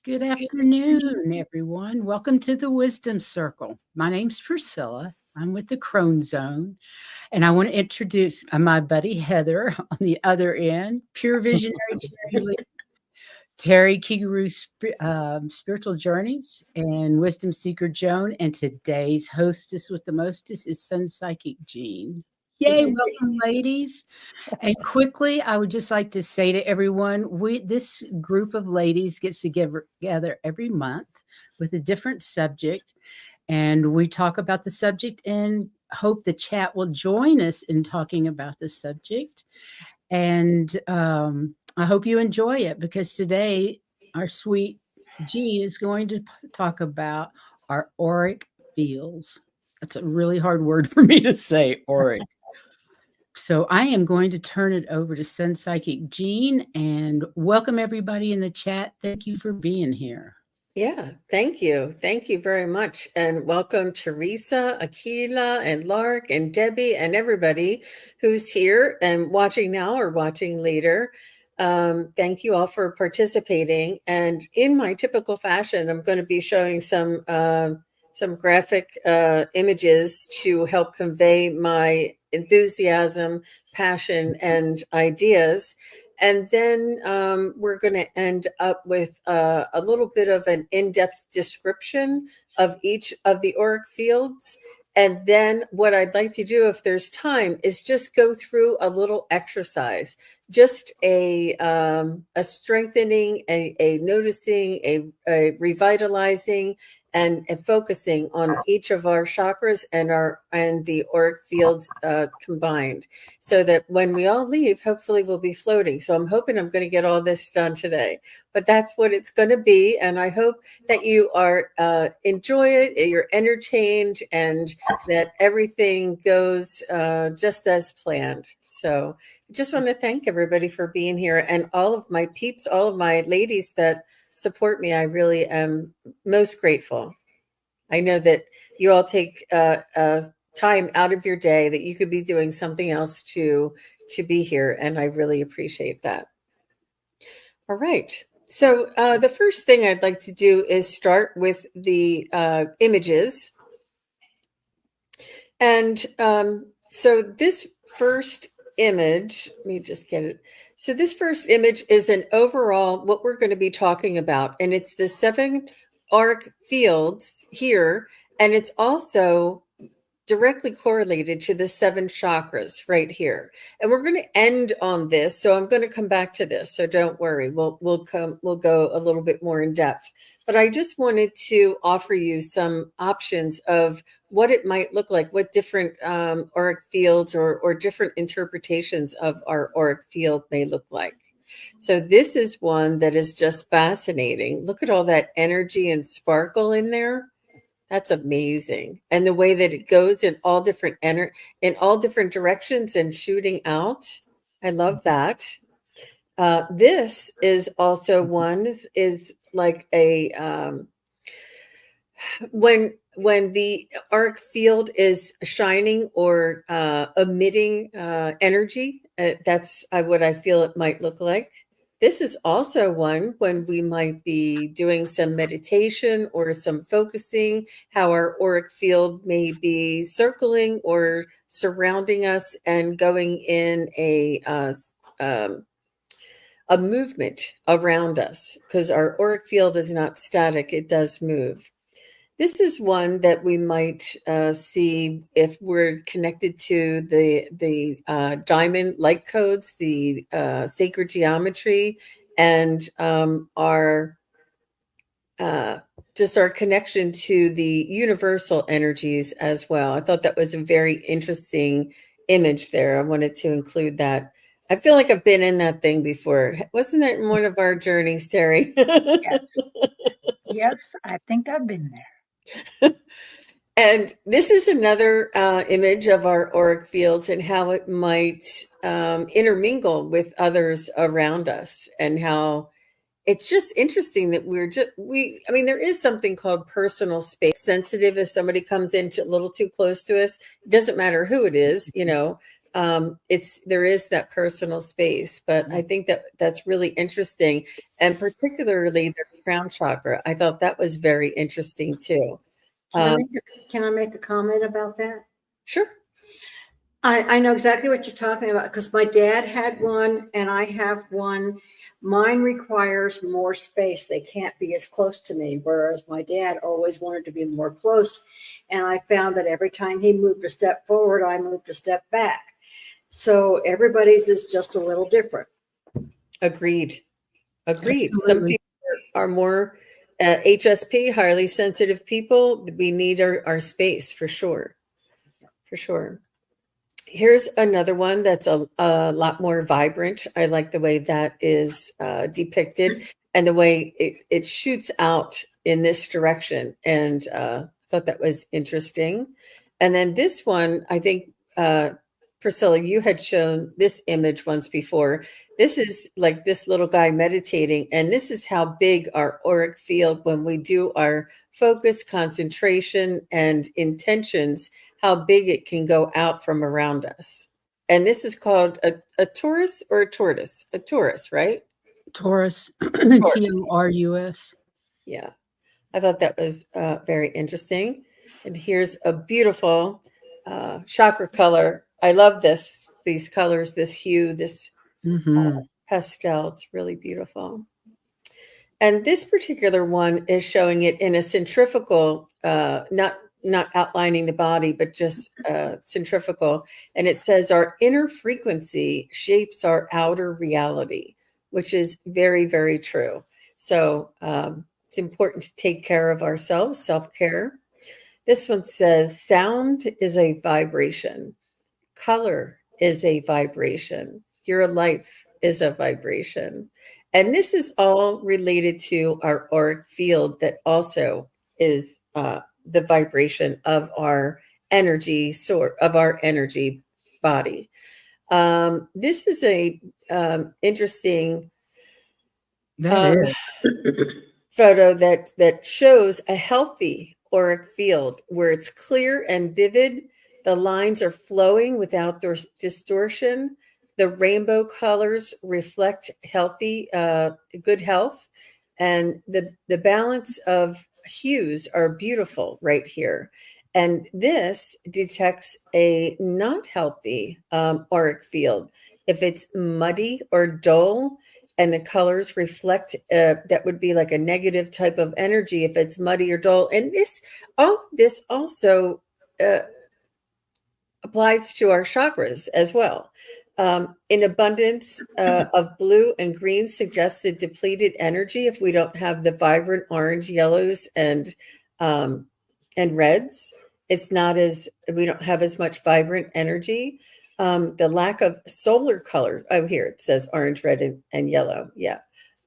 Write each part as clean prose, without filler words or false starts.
Good afternoon, everyone. Welcome to the Wisdom Circle. My name's Priscilla. I'm with the Crone Zone, and I want to introduce my buddy Heather on the other end, pure visionary Terry Kigaru Spiritual Journeys, and Wisdom Seeker Joan. And today's hostess with the mostest is SunPsychic Jean. Yay, welcome, ladies. And quickly, I would just like to say to everyone, this group of ladies gets together every month with a different subject, and we talk about the subject and hope the chat will join us in talking about the subject. And I hope you enjoy it, because today our sweet Jean is going to talk about our auric fields. That's a really hard word for me to say, auric. So I am going to turn it over to SunPsychic Jean, and welcome everybody in the chat. Thank you for being here. Yeah, thank you. Thank you very much. And welcome Teresa, Akila, and Lark, and Debbie, and everybody who's here and watching now or watching later. Thank you all for participating. And in my typical fashion, I'm going to be showing some graphic images to help convey my enthusiasm, passion, and ideas. And then we're going to end up with a little bit of an in-depth description of each of the auric fields. And then what I'd like to do, if there's time, is just go through a little exercise, just a strengthening, a noticing, a revitalizing, and focusing on each of our chakras and the auric fields combined, so that when we all leave, hopefully we'll be floating. So I'm hoping I'm going to get all this done today, but that's what it's going to be. And I hope that you are enjoy it, you're entertained, and that everything goes just as planned. So I just want to thank everybody for being here, and all of my peeps, all of my ladies that support me. I really am most grateful. I know that you all take time out of your day that you could be doing something else to be here, and I really appreciate that. All right. So the first thing I'd like to do is start with the images. And so this first image, let me just get it. So this first image is an overall, what we're going to be talking about, and it's the 7 auric fields here, and it's also directly correlated to the 7 chakras right here. And we're going to end on this, so I'm going to come back to this, so don't worry. We'll go a little bit more in depth. But I just wanted to offer you some options of what it might look like, what different auric fields or different interpretations of our auric field may look like. So this is one that is just fascinating. Look at all that energy and sparkle in there. That's amazing. And the way that it goes in all different in all different directions and shooting out. I love that. This is also one is like a when the auric field is shining or emitting energy, that's what I feel it might look like. This is also one when we might be doing some meditation or some focusing, how our auric field may be circling or surrounding us and going in a movement around us, because our auric field is not static, it does move. This is one that we might see if we're connected to the diamond light codes, the sacred geometry, and our connection to the universal energies as well. I thought that was a very interesting image there. I wanted to include that. I feel like I've been in that thing before. Wasn't it in one of our journeys, Terry? Yes. Yes, I think I've been there. And this is another image of our auric fields and how it might intermingle with others around us, and how it's just interesting that I mean, there is something called personal space. Sensitive if somebody comes in a little too close to us. It doesn't matter who it is, you know. There is that personal space, but I think that's really interesting, and particularly crown chakra. I thought that was very interesting too. Can I make a comment about that? Sure. I know exactly what you're talking about because my dad had one and I have one. Mine requires more space. They can't be as close to me, whereas my dad always wanted to be more close. And I found that every time he moved a step forward, I moved a step back. So everybody's is just a little different. Agreed. Absolutely. Some people are more HSP, highly sensitive people. We need our space for sure. For sure. Here's another one that's a lot more vibrant. I like the way that is depicted and the way it shoots out in this direction. And I thought that was interesting. And then this one, I think, Priscilla, you had shown this image once before. This is like this little guy meditating. And this is how big our auric field, when we do our focus, concentration, and intentions, how big it can go out from around us. And this is called a Taurus or a tortoise? A Taurus, right? Taurus, Taurus. Yeah. I thought that was very interesting. And here's a beautiful chakra color. I love these colors, this hue, this pastel. It's really beautiful. And this particular one is showing it in a centrifugal, not outlining the body, but just centrifugal. And it says our inner frequency shapes our outer reality, which is very, very true. So it's important to take care of ourselves, self-care. This one says sound is a vibration. Color is a vibration. Your life is a vibration. And this is all related to our auric field that also is the vibration of our energy of our energy body. This is a interesting photo that shows a healthy auric field where it's clear and vivid. The lines are flowing without distortion. The rainbow colors reflect healthy, good health. And the balance of hues are beautiful right here. And this detects a not healthy auric field. If it's muddy or dull and the colors reflect, that would be like a negative type of energy if it's muddy or dull. And all this also applies to our chakras as well. In abundance of blue and green suggests a depleted energy if we don't have the vibrant orange, yellows, and reds. It's not as, we don't have as much vibrant energy. The lack of solar color. Oh, here it says orange, red, and yellow. Yeah.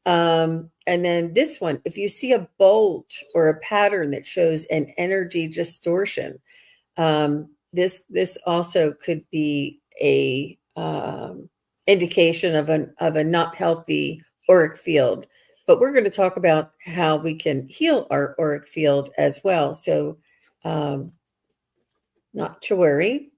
And then this one, if you see a bulge or a pattern that shows an energy distortion, this also could be a indication of a not healthy auric field. But we're going to talk about how we can heal our auric field as well. So not to worry.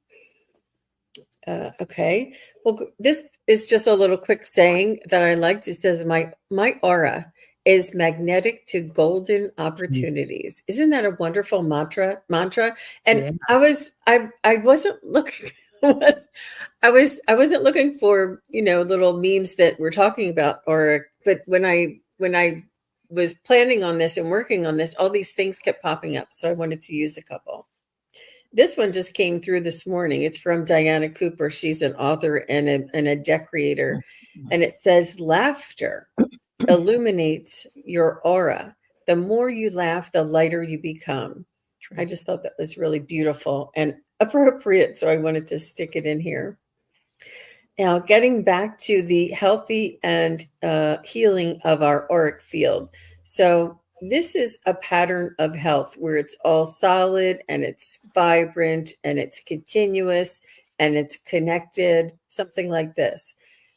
Okay. Well, this is just a little quick saying that I liked. It says, my aura is magnetic to golden opportunities. Isn't that a wonderful mantra? And yeah. I wasn't looking I wasn't looking for, little memes that we're talking about, but when I was planning on this and working on this, all these things kept popping up. So I wanted to use a couple. This one just came through this morning. It's from Diana Cooper. She's an author and a decorator. And it says, laughter illuminates your aura. The more you laugh, the lighter you become. I just thought that was really beautiful and appropriate. So I wanted to stick it in here. Now, getting back to the healthy and healing of our auric field. So this is a pattern of health where it's all solid and it's vibrant and it's continuous and it's connected, something like this.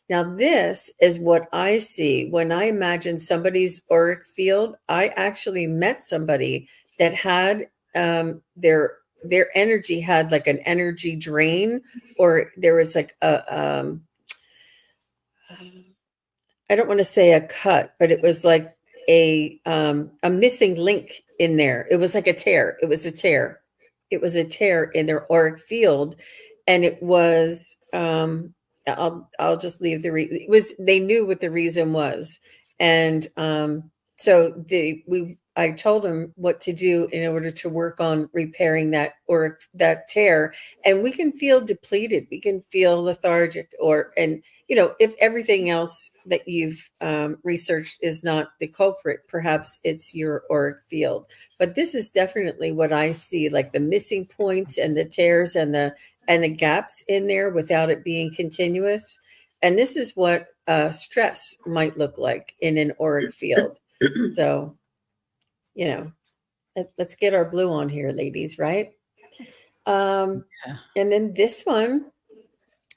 Now, this is what I see when I imagine somebody's auric field. I actually met somebody that had their energy had like an energy drain, or there was like I don't want to say a cut, but it was like a missing link in there. It was like a tear. It was a tear. It was a tear in their auric field, and it was. I'll just leave it was. They knew what the reason was, and so I told them what to do in order to work on repairing that or that tear. And we can feel depleted. We can feel lethargic, and if everything else that you've researched is not the culprit, perhaps it's your auric field. But this is definitely what I see, like the missing points and the tears and the gaps in there without it being continuous. And this is what stress might look like in an auric field. So, let's get our blue on here, ladies, right? And then this one,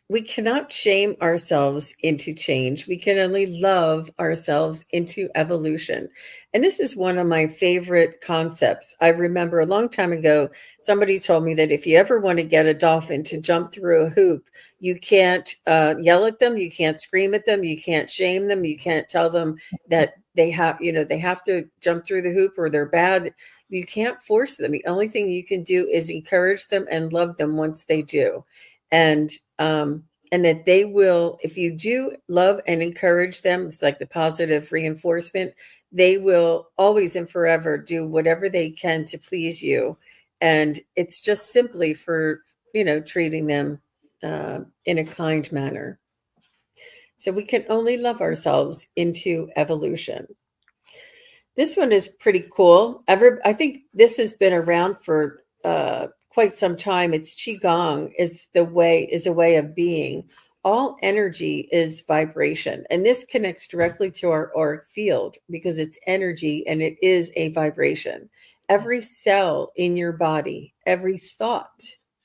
we cannot shame ourselves into change. We can only love ourselves into evolution. And this is one of my favorite concepts. I remember a long time ago, somebody told me that if you ever want to get a dolphin to jump through a hoop, you can't yell at them. You can't scream at them. You can't shame them. You can't tell them that they have to jump through the hoop or they're bad. You can't force them. The only thing you can do is encourage them and love them once they do. And that they will, if you do love and encourage them, it's like the positive reinforcement, they will always and forever do whatever they can to please you. And it's just simply for, treating them in a kind manner. So we can only love ourselves into evolution. This one is pretty cool. I think this has been around for quite some time. It's Qigong is a way of being. All energy is vibration. And this connects directly to our auric field because it's energy and it is a vibration. Every cell in your body, every thought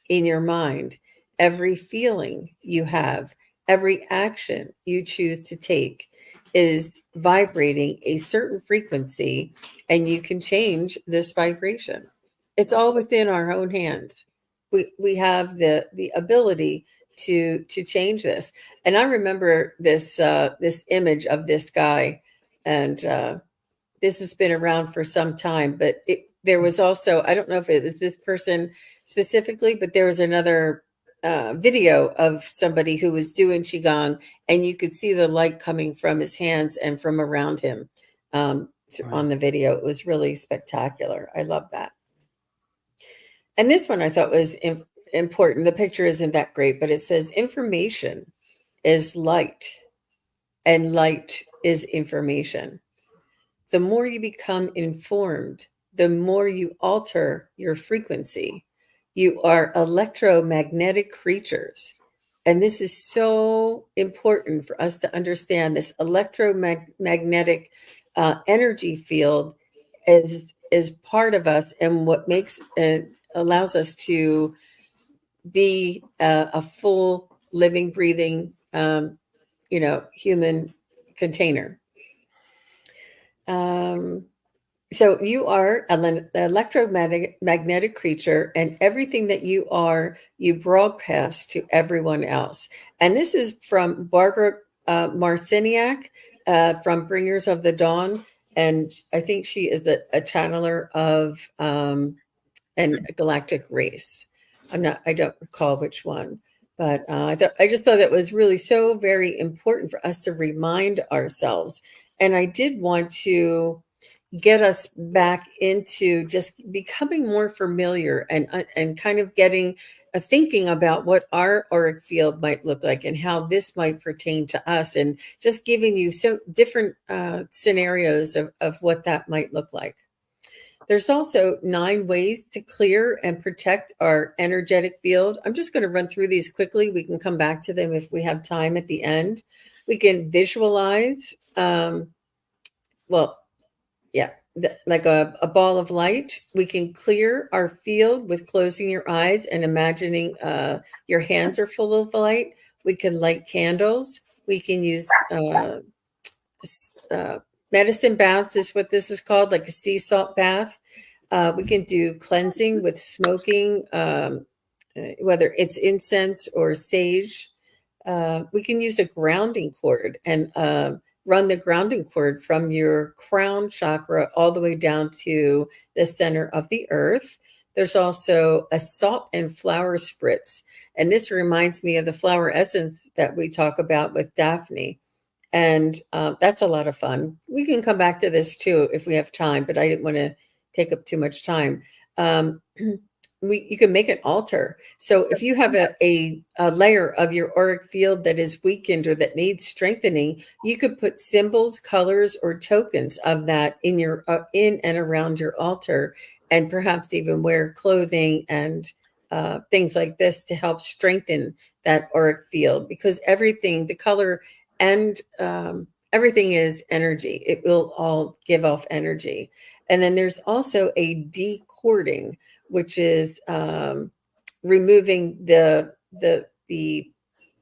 in your mind, every feeling you have, every action you choose to take is vibrating a certain frequency, and you can change this vibration. It's all within our own hands. We have the ability to change this. And I remember this image of this guy, and this has been around for some time. But there was also, I don't know if it was this person specifically, but there was another video of somebody who was doing Qigong, and you could see the light coming from his hands and from around him on the video. It was really spectacular. I love that. And this one I thought was important. The picture isn't that great, but it says information is light and light is information. The more you become informed, the more you alter your frequency. You are electromagnetic creatures. And this is so important for us to understand. This electromagnetic energy field is part of us, and what makes it allows us to be a full living, breathing, human container. So you are an electromagnetic creature, and everything that you are, you broadcast to everyone else. And this is from Barbara Marciniak from Bringers of the Dawn. And I think she is a channeler of a galactic race. I don't recall which one, but I just thought that was really so very important for us to remind ourselves. And I did want to get us back into just becoming more familiar and kind of getting thinking about what our auric field might look like and how this might pertain to us, and just giving you so different scenarios of what that might look like. There's also 9 ways to clear and protect our energetic field. I'm just going to run through these quickly. We can come back to them if we have time at the end. We can visualize, like a ball of light. We can clear our field with closing your eyes and imagining your hands are full of light. We can light candles. We can use medicine baths is what this is called, like a sea salt bath. We can do cleansing with smoking, whether it's incense or sage. We can use a grounding cord and run the grounding cord from your crown chakra all the way down to the center of the earth. There's also a salt and flower spritz. And this reminds me of the flower essence that we talk about with Daphne. And that's a lot of fun. We can come back to this too if we have time, but I didn't want to take up too much time. You can make an altar. So if you have a layer of your auric field that is weakened or that needs strengthening, you could put symbols, colors, or tokens of that in your in and around your altar, and perhaps even wear clothing and things like this to help strengthen that auric field, because everything, the color and everything is energy. It will all give off energy. And then there's also a decording, which is removing the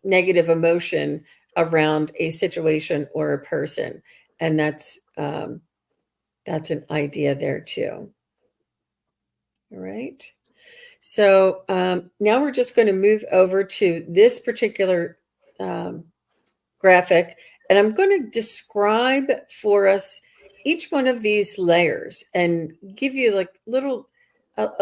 negative emotion around a situation or a person. And that's an idea there too. All right. So now we're just going to move over to this particular graphic, and I'm going to describe for us each one of these layers and give you like a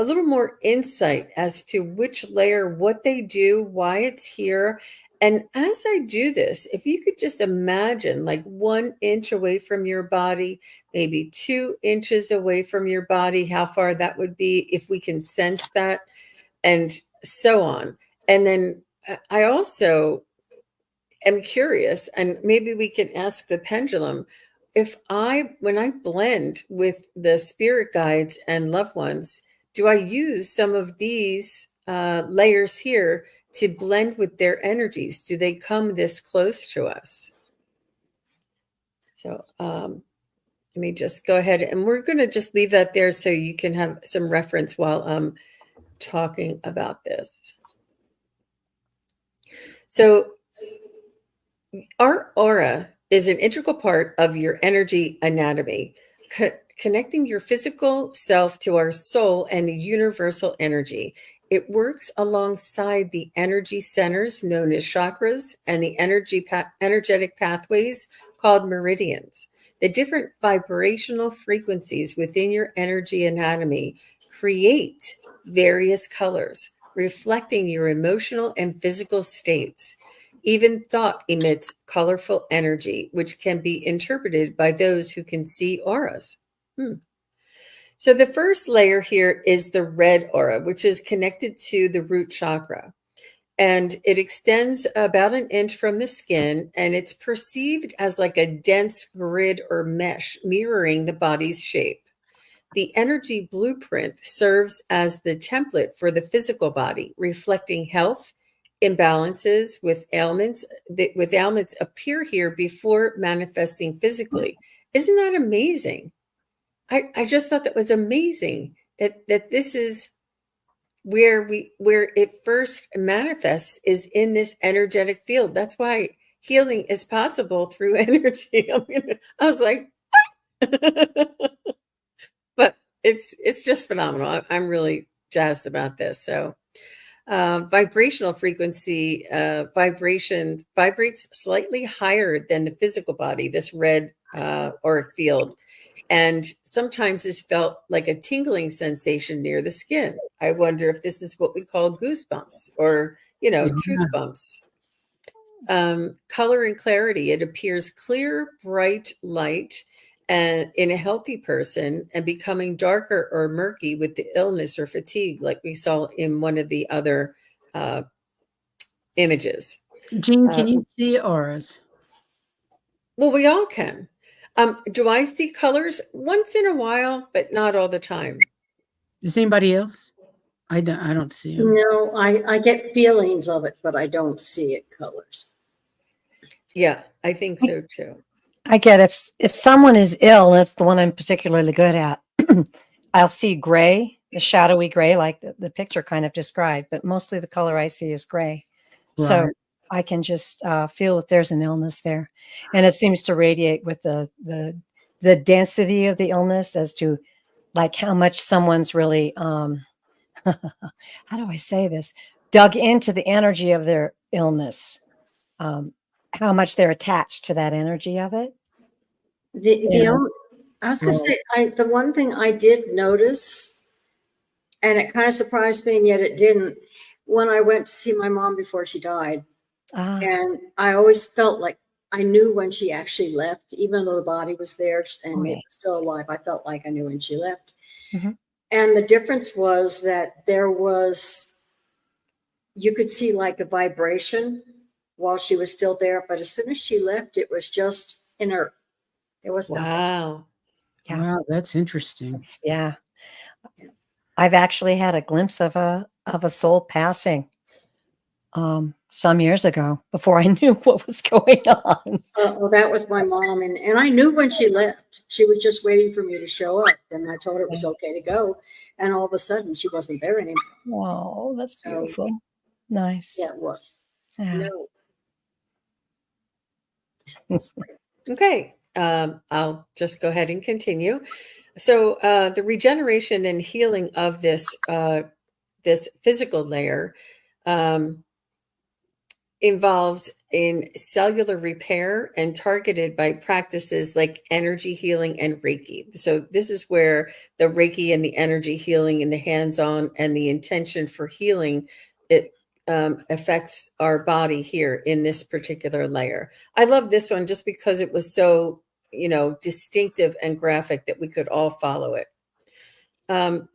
little more insight as to which layer, what they do, why it's here. And as I do this, if you could just imagine like 1 inch away from your body, maybe 2 inches away from your body, how far that would be if we can sense that, and so on. And then I also am curious, and maybe we can ask the pendulum, when I blend with the spirit guides and loved ones, do I use some of these layers here to blend with their energies? Do they come this close to us? So let me just go ahead, and we're going to just leave that there so you can have some reference while I'm talking about this. So our aura is an integral part of your energy anatomy, connecting your physical self to our soul and the universal energy. It works alongside the energy centers known as chakras and the energetic pathways called meridians. The different vibrational frequencies within your energy anatomy create various colors, reflecting your emotional and physical states. Even thought emits colorful energy, which can be interpreted by those who can see auras. So the first layer here is the red aura, which is connected to the root chakra. And it extends about 1 inch from the skin, and it's perceived as like a dense grid or mesh mirroring the body's shape. The energy blueprint serves as the template for the physical body, reflecting health, imbalances with ailments appear here before manifesting physically. Isn't that amazing? I just thought that was amazing that this is where it first manifests, is in this energetic field. That's why healing is possible through energy. I mean, I was like, but it's just phenomenal. I'm really jazzed about this. So vibrational frequency, vibration vibrates slightly higher than the physical body, this red auric field. And sometimes is felt like a tingling sensation near the skin. I wonder if this is what we call goosebumps or, truth bumps. Color and clarity. It appears clear, bright light and in a healthy person, and becoming darker or murky with the illness or fatigue, like we saw in one of the other images. Jean, can you see auras? Well, we all can. Do I see colors? Once in a while, but not all the time. Does anybody else? I don't see them. No, I get feelings of it, but I don't see it colors. Yeah, I think so too. I get if someone is ill, that's the one I'm particularly good at. I'll see gray, the shadowy gray, like the picture kind of described, but mostly the color I see is gray. Right. So I can just feel that there's an illness there, and it seems to radiate with the density of the illness as to like how much someone's really how do I say this, dug into the energy of their illness, how much they're attached to that energy of it. Yeah. I was going to say, the one thing I did notice, and it kind of surprised me, and yet it didn't, when I went to see my mom before she died. And I always felt like I knew when she actually left, even though the body was there and it was still alive. I felt like I knew when she left. Mm-hmm. And the difference was that you could see like a vibration while she was still there. But as soon as she left, it was just inert. There was nothing. Wow. Yeah. Wow, that's interesting. Yeah. I've actually had a glimpse of a soul passing some years ago before I knew what was going on. Well, that was my mom. And I knew when she left. She was just waiting for me to show up. And I told her it was okay to go. And all of a sudden, she wasn't there anymore. Oh, that's beautiful. Nice. Yeah, it was. Yeah. No. Okay. I'll just go ahead and continue. So the regeneration and healing of this physical layer involves in cellular repair and targeted by practices like energy healing and Reiki. So this is where the Reiki and the energy healing and the hands-on and the intention for healing, it affects our body here in this particular layer. I love this one just because it was so, distinctive and graphic that we could all follow it.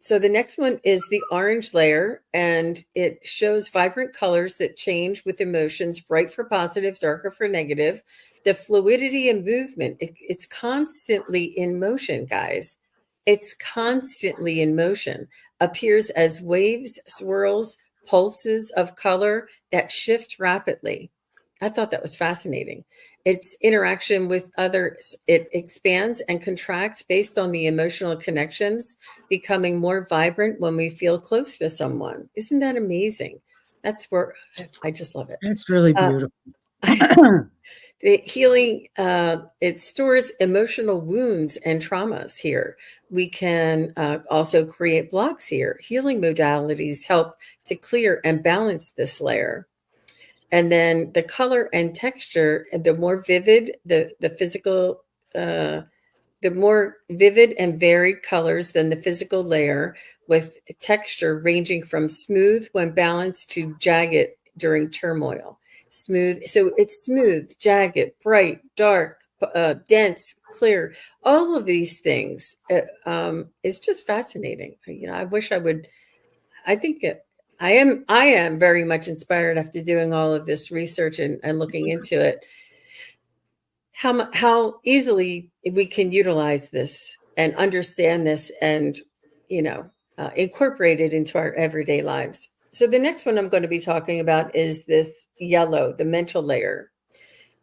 So the next one is the orange layer, and it shows vibrant colors that change with emotions, bright for positive, darker for negative. The fluidity and movement, it's constantly in motion, guys. It's constantly in motion, appears as waves, swirls, pulses of color that shift rapidly. I thought that was fascinating. Its interaction with others, it expands and contracts based on the emotional connections, becoming more vibrant when we feel close to someone. Isn't that amazing? That's where I just love it. That's really beautiful. The healing, it stores emotional wounds and traumas here. We can also create blocks here. Healing modalities help to clear and balance this layer. And then the color and texture, the more vivid, the physical, the more vivid and varied colors than the physical layer, with texture ranging from smooth when balanced to jagged during turmoil. Smooth, so it's smooth, jagged, bright, dark, dense, clear. All of these things is just fascinating. I wish I would. I think it. I am very much inspired after doing all of this research and looking into it. How easily we can utilize this and understand this and incorporate it into our everyday lives. So the next one I'm going to be talking about is this yellow, the mental layer.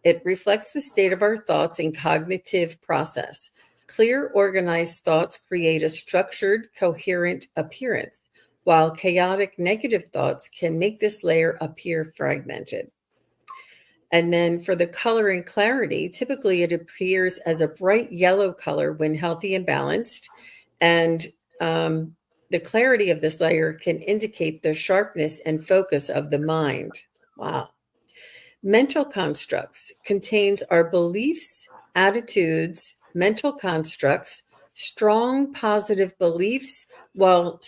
It reflects the state of our thoughts and cognitive process. Clear, organized thoughts create a structured, coherent appearance, while chaotic negative thoughts can make this layer appear fragmented. And then for the color and clarity, typically it appears as a bright yellow color when healthy and balanced. And the clarity of this layer can indicate the sharpness and focus of the mind. Wow. Mental constructs contains our beliefs, attitudes, mental constructs, strong positive beliefs while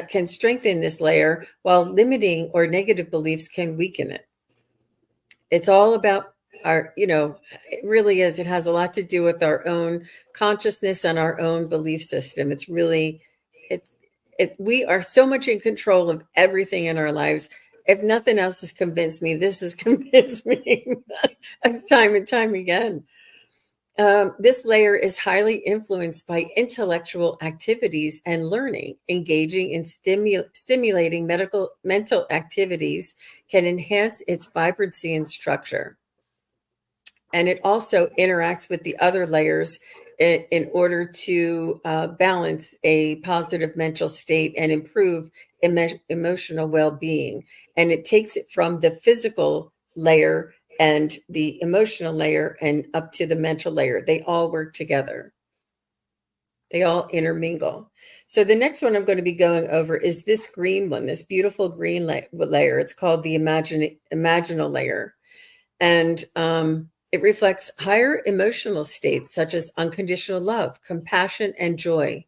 can strengthen this layer, while limiting or negative beliefs can weaken it. It's all about our, it really is. It has a lot to do with our own consciousness and our own belief system. It's really, we are so much in control of everything in our lives. If nothing else has convinced me, this has convinced me time and time again. This layer is highly influenced by intellectual activities and learning. Engaging in stimulating mental activities can enhance its vibrancy and structure. And it also interacts with the other layers in order to balance a positive mental state and improve emotional well-being. And it takes it from the physical layer and the emotional layer and up to the mental layer. They all work together. They all intermingle. So the next one I'm going to be going over is this green one, this beautiful green layer. It's called the imaginal layer. And It reflects higher emotional states such as unconditional love, compassion, and joy.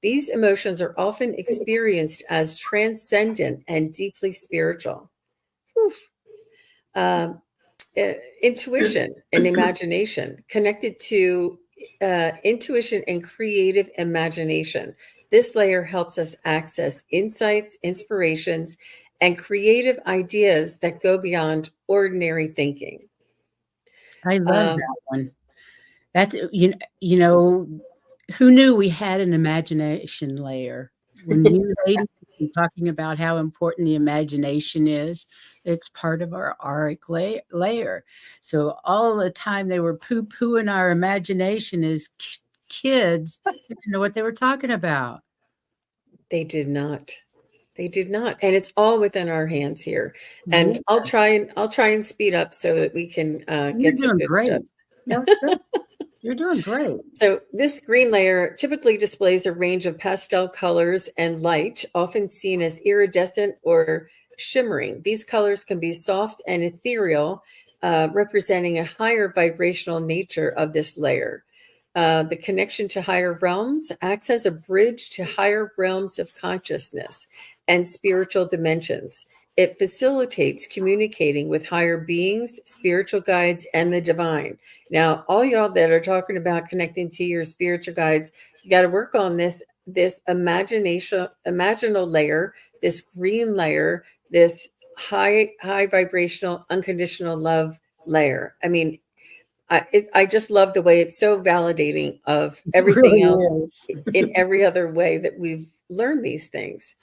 These emotions are often experienced as transcendent and deeply spiritual. Intuition and imagination, connected to intuition and creative imagination. This layer helps us access insights, inspirations, and creative ideas that go beyond ordinary thinking. I love that one. That's, you know, who knew we had an imagination layer? When you ladies were talking about how important the imagination is, it's part of our auric layer. So all the time they were poo-pooing our imagination as kids, they didn't know what they were talking about. They did not. They did not. And it's all within our hands here. And yes. I'll try and speed up so that we can get to good great. stuff. No, it's good. You're doing great. So this green layer typically displays a range of pastel colors and light, often seen as iridescent or shimmering. These colors can be soft and ethereal, representing a higher vibrational nature of this layer. The connection to higher realms acts as a bridge to higher realms of consciousness and spiritual dimensions. It facilitates communicating with higher beings, spiritual guides, and the divine. Now, all y'all that are talking about connecting to your spiritual guides, you got to work on this imaginal layer, this green layer, this high vibrational, unconditional love layer. I mean, I just love the way it's so validating of everything else in every other way that we've learned these things.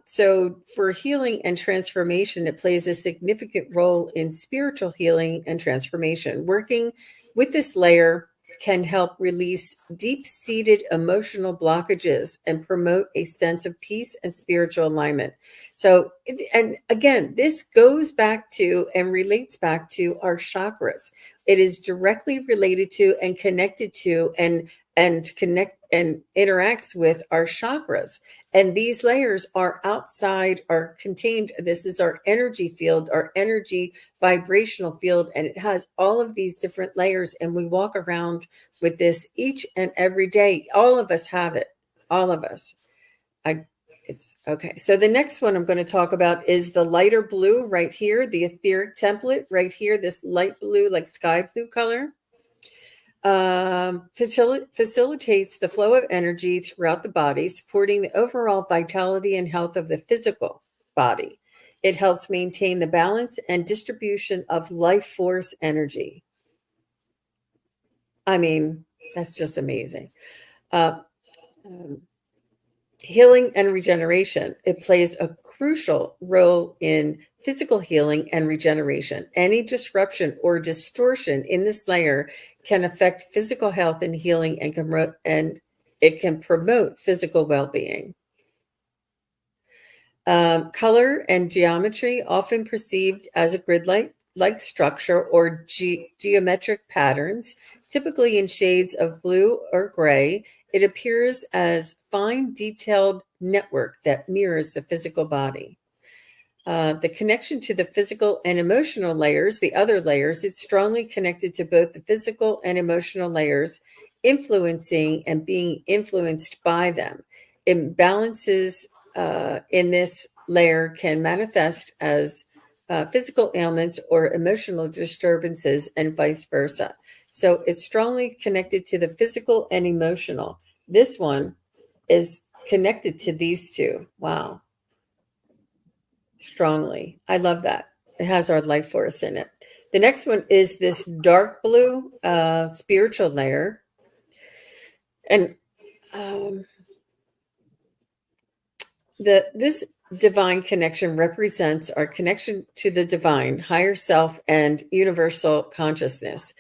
So for healing and transformation, it plays a significant role in spiritual healing and transformation. Working with this layer can help release deep-seated emotional blockages and promote a sense of peace and spiritual alignment. So, and again, this goes back to and relates back to our chakras. It is directly related to and connected to and interacts with our chakras. And these layers are outside, are contained. This is our energy field, our energy vibrational field, and it has all of these different layers. And we walk around with this each and every day. All of us have it. All of us. It's okay. So the next one I'm going to talk about is the lighter blue right here, the etheric template right here, this light blue, like sky blue color. Facilitates the flow of energy throughout the body, supporting the overall vitality and health of the physical body. It helps maintain the balance and distribution of life force energy. I mean, that's just amazing. Healing and regeneration. It plays a crucial role in physical healing and regeneration. Any disruption or distortion in this layer can affect physical health and healing, and it can promote physical well-being. Color and geometry, often perceived as a grid-like structure or geometric patterns, typically in shades of blue or gray. It appears as fine, detailed network that mirrors the physical body. The connection to the physical and emotional layers, the other layers, it's strongly connected to both the physical and emotional layers, influencing and being influenced by them. Imbalances in this layer can manifest as physical ailments or emotional disturbances and vice versa. So it's strongly connected to the physical and emotional. This one is connected to these two. Wow. Strongly. I love that. It has our life force in it. The next one is this dark blue spiritual layer. And this divine connection represents our connection to the divine, higher self, and universal consciousness.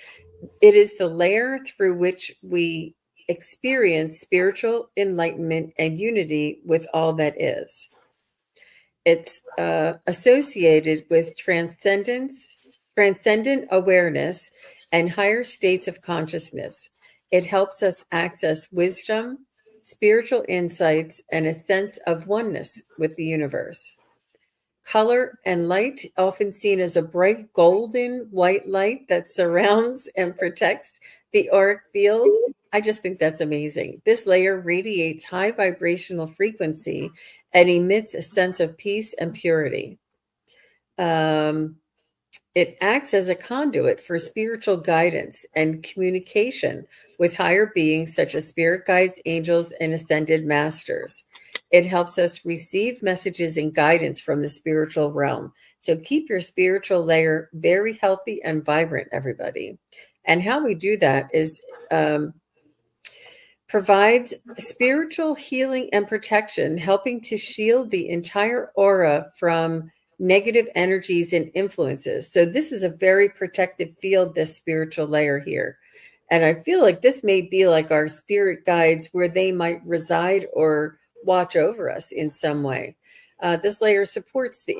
It is the layer through which we experience spiritual enlightenment and unity with all that is. It's associated with transcendent awareness and higher states of consciousness. It helps us access wisdom, spiritual insights, and a sense of oneness with the universe. color and light, often seen as a bright golden white light that surrounds and protects the auric field. I just think that's amazing. This layer radiates high vibrational frequency and emits a sense of peace and purity. It acts as a conduit for spiritual guidance and communication with higher beings such as spirit guides, angels, and ascended masters. It helps us receive messages and guidance from the spiritual realm. So keep your spiritual layer very healthy and vibrant, everybody. And how we do that is provides spiritual healing and protection, helping to shield the entire aura from negative energies and influences. So this is a very protective field, this spiritual layer here. And I feel like this may be like our spirit guides where they might reside or watch over us in some way. This layer supports the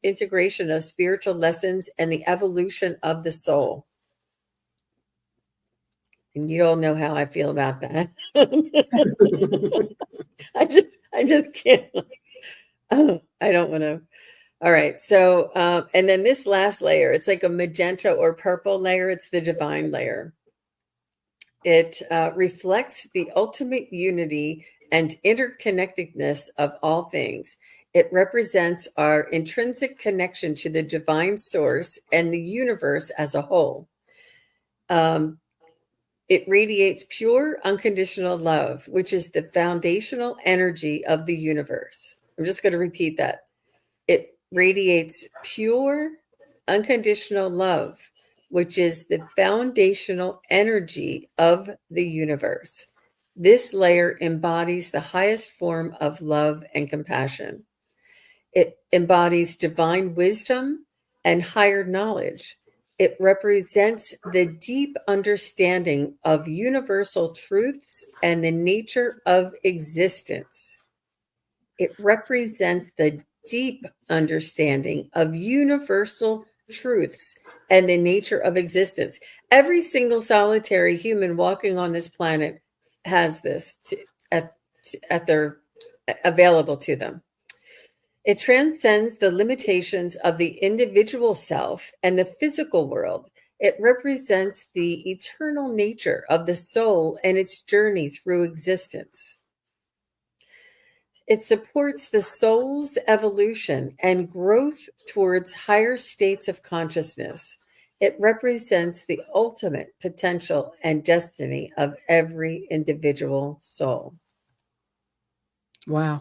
integration of spiritual lessons and the evolution of the soul. And you all know how I feel about that. I just can't. I don't want to. All right. So, and then this last layer, it's like a magenta or purple layer. It's the divine layer. It reflects the ultimate unity and interconnectedness of all things. It represents our intrinsic connection to the divine source and the universe as a whole. It radiates pure, unconditional love, which is the foundational energy of the universe. I'm just going to repeat that. It radiates pure, unconditional love, which is the foundational energy of the universe. This layer embodies the highest form of love and compassion. It embodies divine wisdom and higher knowledge. It represents the deep understanding of universal truths and the nature of existence. It represents the deep understanding of universal truths and the nature of existence. Every single solitary human walking on this planet has this at their available to them. It transcends the limitations of the individual self and the physical world. It represents the eternal nature of the soul and its journey through existence. It supports the soul's evolution and growth towards higher states of consciousness. It represents the ultimate potential and destiny of every individual soul. Wow.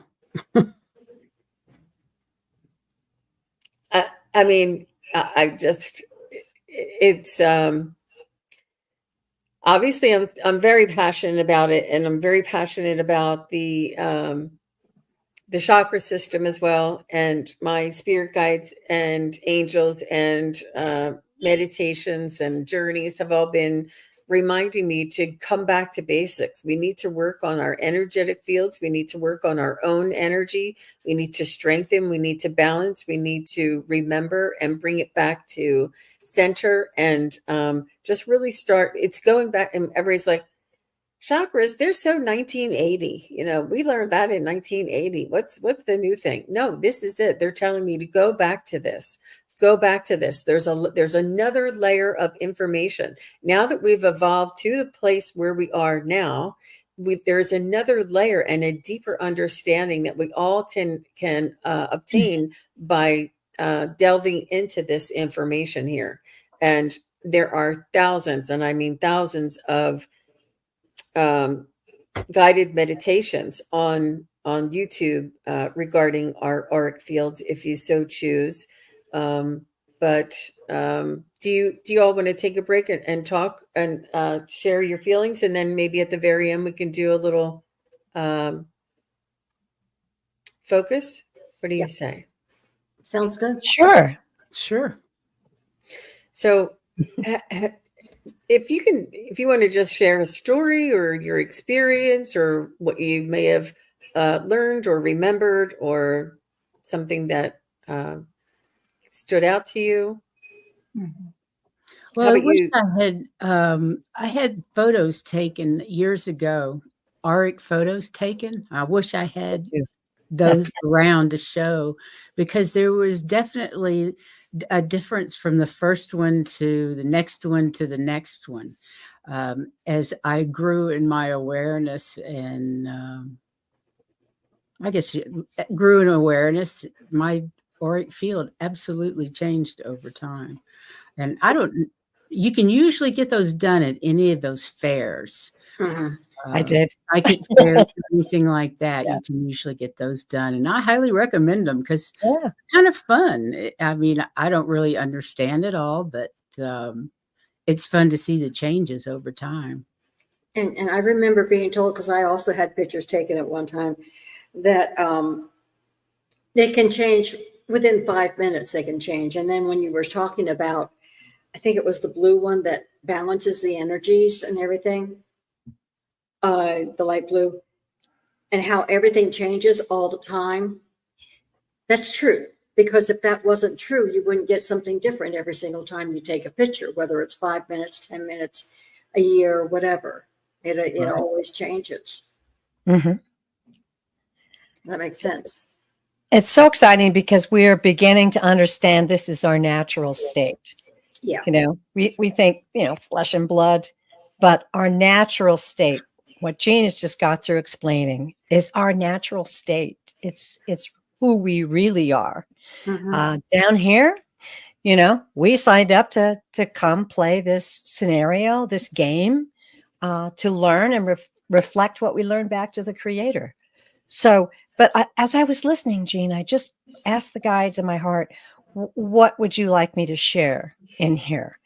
I mean, it's obviously I'm very passionate about it, and I'm very passionate about the chakra system as well, and my spirit guides and angels and meditations and journeys have all been reminding me to come back to basics. We need to work on our energetic fields. We need to work on our own energy. We need to strengthen. We need to balance. We need to remember and bring it back to center and just really start. It's going back, and everybody's like, chakras, they're so 1980. You know, we learned that in 1980. What's the new thing? No, this is it. They're telling me to go back to this. Go back to this. There's another layer of information. Now that we've evolved to the place where we are now, there's another layer and a deeper understanding that we all can obtain by delving into this information here. And there are thousands, and I mean thousands of guided meditations on YouTube regarding our auric fields, if you so choose. But do you all want to take a break and talk and share your feelings, and then maybe at the very end we can do a little focus? What do you say? Sounds good. Sure. So if you want to just share a story or your experience or what you may have learned or remembered or something that stood out to you. Mm-hmm. Well, I wish I had photos taken years ago, auric photos taken. I wish I had those around to show, because there was definitely a difference from the first one to the next one to the next one. As I grew in my awareness and I guess grew in awareness, my auric field absolutely changed over time. And you can usually get those done at any of those fairs. I did. Psychic fairs, anything like that. Yeah. You can usually get those done. And I highly recommend them because Yeah. it's kind of fun. I mean, I don't really understand it all, but it's fun to see the changes over time. And I remember being told, because I also had pictures taken at one time, that they can change within 5 minutes. They can change. And then when you were talking about, I think it was the blue one that balances the energies and everything, the light blue, and how everything changes all the time. That's true. Because if that wasn't true, you wouldn't get something different every single time you take a picture, whether it's 5 minutes, 10 minutes, a year, whatever. It always changes. Mm-hmm. That makes sense. It's so exciting because we are beginning to understand this is our natural state. Yeah. You know, we think, you know, flesh and blood, but our natural state, what Jean has just got through explaining, is our natural state. It's who we really are. Mm-hmm. Down here, you know, we signed up to come play this scenario, this game, to learn and reflect what we learned back to the creator. So, but as I was listening, Jean, I just asked the guides in my heart, what would you like me to share in here,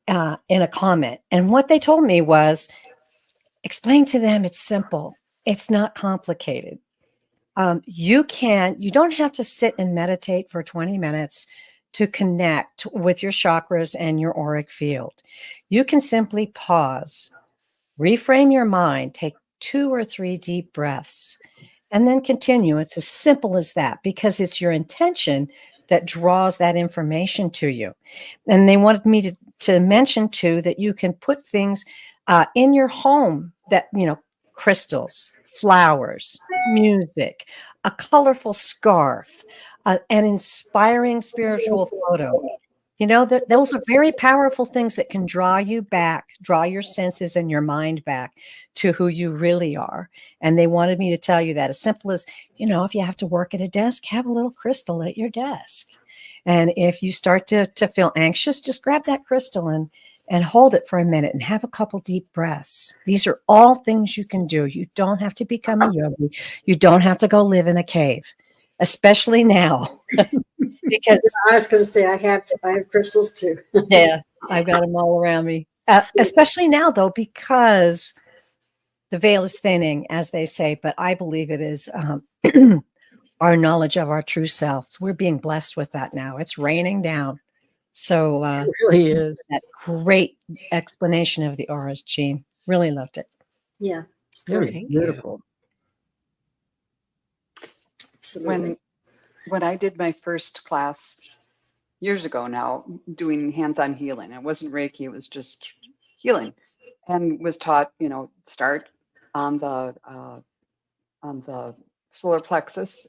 in a comment? And what they told me was, explain to them it's simple. It's not complicated. You don't have to sit and meditate for 20 minutes to connect with your chakras and your auric field. You can simply pause, reframe your mind, take 2 or 3 deep breaths, and then continue. It's as simple as that, because it's your intention that draws that information to you. And they wanted me to mention too that you can put things in your home that, you know, crystals, flowers, music, a colorful scarf, an inspiring spiritual photo. You know, those are very powerful things that can draw you back, draw your senses and your mind back to who you really are. And they wanted me to tell you that, as simple as, you know, if you have to work at a desk, have a little crystal at your desk. And if you start to feel anxious, just grab that crystal and hold it for a minute and have a couple deep breaths. These are all things you can do. You don't have to become a yogi. You don't have to go live in a cave, especially now. Because I was going to say, I have crystals too. yeah, I've got them all around me. Especially now, though, because the veil is thinning, as they say. But I believe it is our knowledge of our true selves. We're being blessed with that now. It's raining down. So It really is. that great explanation of the auras, Jean. Really loved it. Yeah. It's very beautiful. Absolutely. When I did my first class years ago now, doing hands-on healing, it wasn't Reiki, it was just healing, and was taught, you know, start on the solar plexus,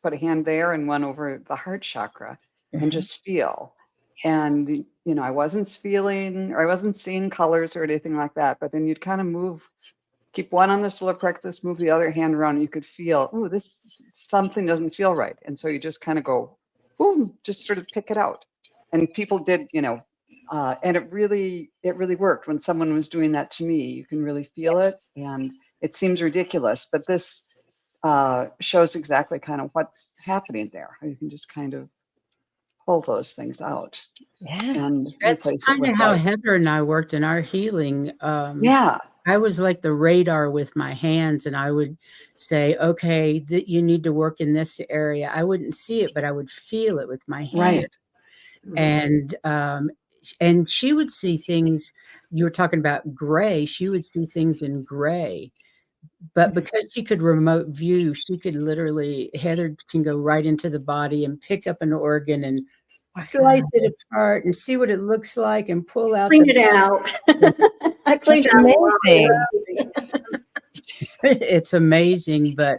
put a hand there and one over the heart chakra, and just feel. And, you know, I wasn't seeing colors or anything like that, but then you'd kind of move, keep one on the solar plexus, move the other hand around, and you could feel, oh, something doesn't feel right. And so you just kind of go, boom, just sort of pick it out. And people did, you know, and it really worked. When someone was doing that to me, you can really feel it. And it seems ridiculous, but this shows exactly kind of what's happening there. You can just kind of pull those things out. Yeah. And That's kind of how Heather and I worked in our healing. Yeah. I was like the radar with my hands, and I would say, okay, that you need to work in this area. I wouldn't see it, but I would feel it with my hand. Right. And she would see things. You were talking about gray. She would see things in gray. But because she could remote view, she could literally, Heather can go right into the body and pick up an organ and slice it apart and see what it looks like and pull out. Clean it out. I cleaned it amazing. It's amazing, but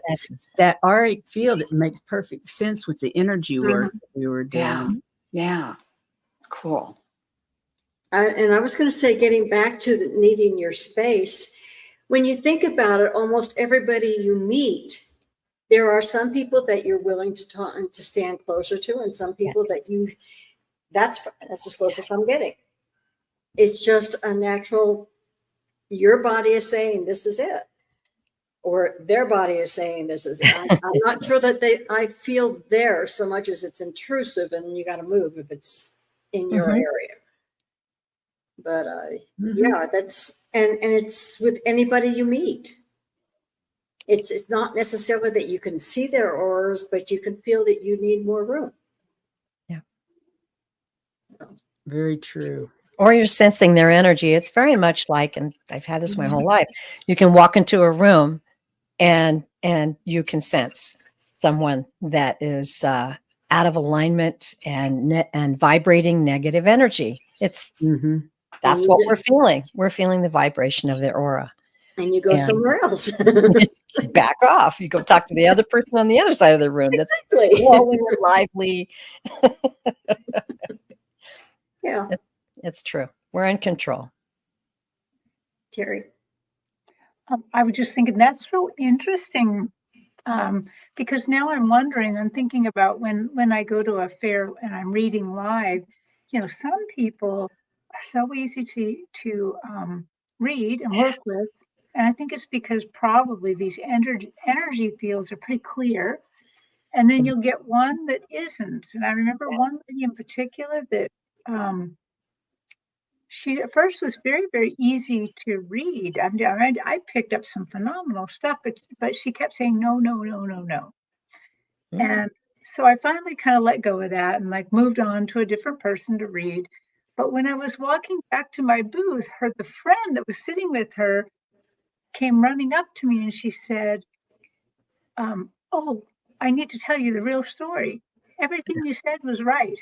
that auric field, it makes perfect sense with the energy work that we were doing. Yeah. Cool. And I was going to say, getting back to needing your space, when you think about it, almost everybody you meet, there are some people that you're willing to talk and to stand closer to, and some people that that's as close as I'm getting. It's just a natural, your body is saying this is it, or their body is saying this is it. I'm not sure that I feel there so much as it's intrusive and you got to move if it's in your area. But yeah, that's, and it's with anybody you meet. It's not necessarily that you can see their auras, but you can feel that you need more room. Yeah. Very true. Or you're sensing their energy. It's very much like, and I've had this my whole life, you can walk into a room and you can sense someone that is out of alignment and vibrating negative energy. It's that's what we're feeling. We're feeling the vibration of their aura. And you go somewhere else. Back off. You go talk to the other person on the other side of the room. That's glowing and lively. Yeah. It's true. We're in control. Terry. I was just thinking that's so interesting, because now I'm thinking about when I go to a fair and I'm reading live, some people are so easy to read and work with. And I think it's because probably these energy fields are pretty clear. And then you'll get one that isn't. And I remember one lady in particular that she at first was very, very easy to read. I picked up some phenomenal stuff, but she kept saying, no, no, no, no, no. And so I finally kind of let go of that and moved on to a different person to read. But when I was walking back to my booth, the friend that was sitting with her came running up to me and she said, oh, I need to tell you the real story. Everything you said was right.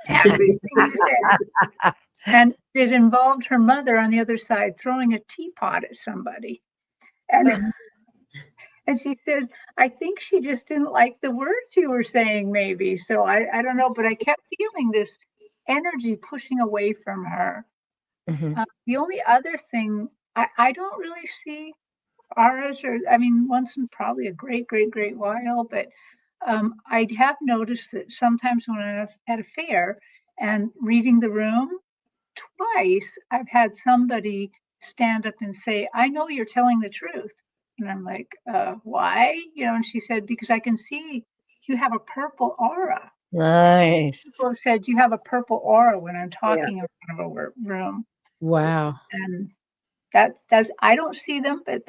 Everything you said. And it involved her mother on the other side throwing a teapot at somebody. And she said, I think she just didn't like the words you were saying, maybe. So I don't know, but I kept feeling this energy pushing away from her. The only other thing, I don't really see auras, once in probably a great, great, great while, but I have noticed that sometimes when I'm at a fair and reading the room, twice I've had somebody stand up and say, I know you're telling the truth. And I'm like, why? And she said, because I can see you have a purple aura. Nice. People have said you have a purple aura when I'm talking in front of a room. Wow. And that's, I don't see them, but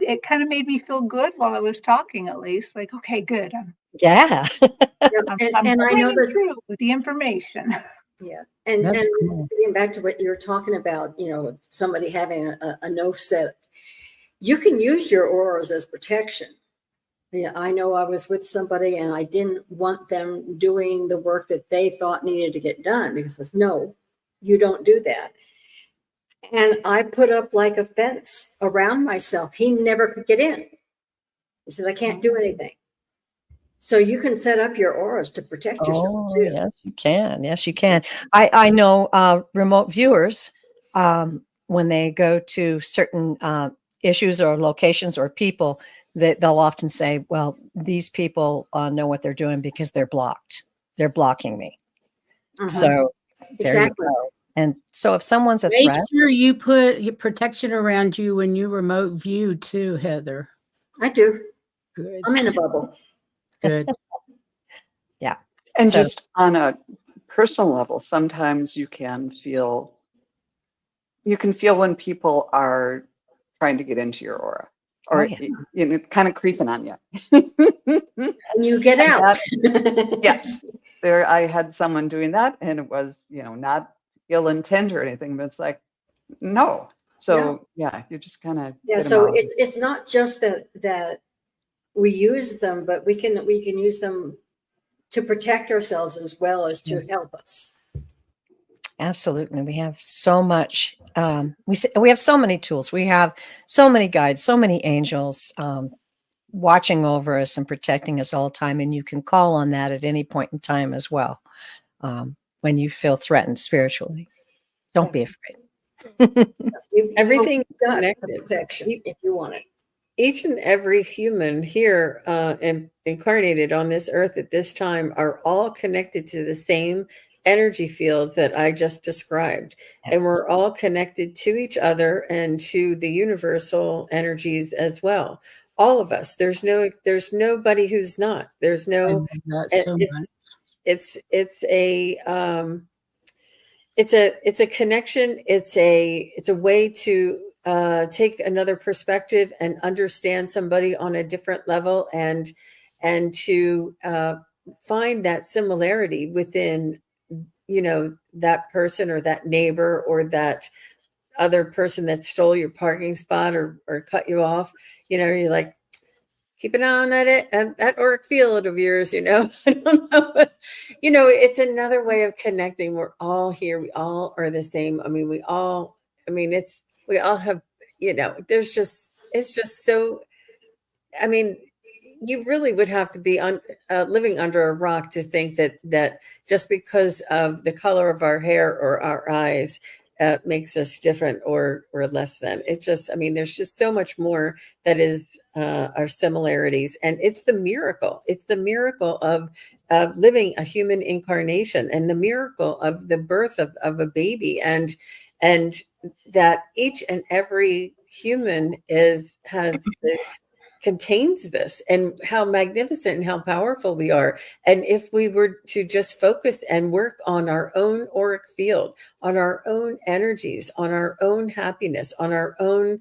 it kind of made me feel good while I was talking, at least. Okay, good. I'm and I know that through with the information. Yeah. And cool. Getting back to what you're talking about, somebody having a no set, you can use your auras as protection. I know I was with somebody and I didn't want them doing the work that they thought needed to get done because it's no, you don't do that. And I put up a fence around myself. He never could get in. He said, I can't do anything. So you can set up your auras to protect yourself too. Yes, you can. Yes, you can. I know remote viewers, when they go to certain issues or locations or people, that they'll often say, well, these people know what they're doing because they're blocked. They're blocking me. So there you go. And so if someone's a threat, make sure you put your protection around you when you remote view too, Heather. I do. Good. I'm in a bubble. Good. Yeah. And just on a personal level, sometimes you can feel when people are trying to get into your aura or kind of creeping on you. And you get out. Yes. I had someone doing that and it was, not ill intent or anything, but it's no. So you just kind of so it's not just that we use them, but we can use them to protect ourselves as well as to help us. Absolutely. We have so much. We have so many tools. We have so many guides, so many angels watching over us and protecting us all the time. And you can call on that at any point in time as well. When you feel threatened spiritually, don't be afraid. Everything is got connected. protection if you want it. Each and every human here and incarnated on this earth at this time are all connected to the same energy field that I just described. Yes. And we're all connected to each other and to the universal energies as well. All of us. There's nobody who's not. There's no. It's a connection. It's a way to take another perspective and understand somebody on a different level, and to find that similarity within, that person or that neighbor or that other person that stole your parking spot or cut you off. You're like, keep an eye on that auric field of yours, I don't know. It's another way of connecting. We're all here. We all are the same. We all have, it's just so, you really would have to be living under a rock to think that just because of the color of our hair or our eyes makes us different or less than. It's just, there's just so much more that is our similarities, and it's the miracle. It's the miracle of living a human incarnation, and the miracle of the birth of a baby, and that each and every human contains this, and how magnificent and how powerful we are. And if we were to just focus and work on our own auric field, on our own energies, on our own happiness, on our own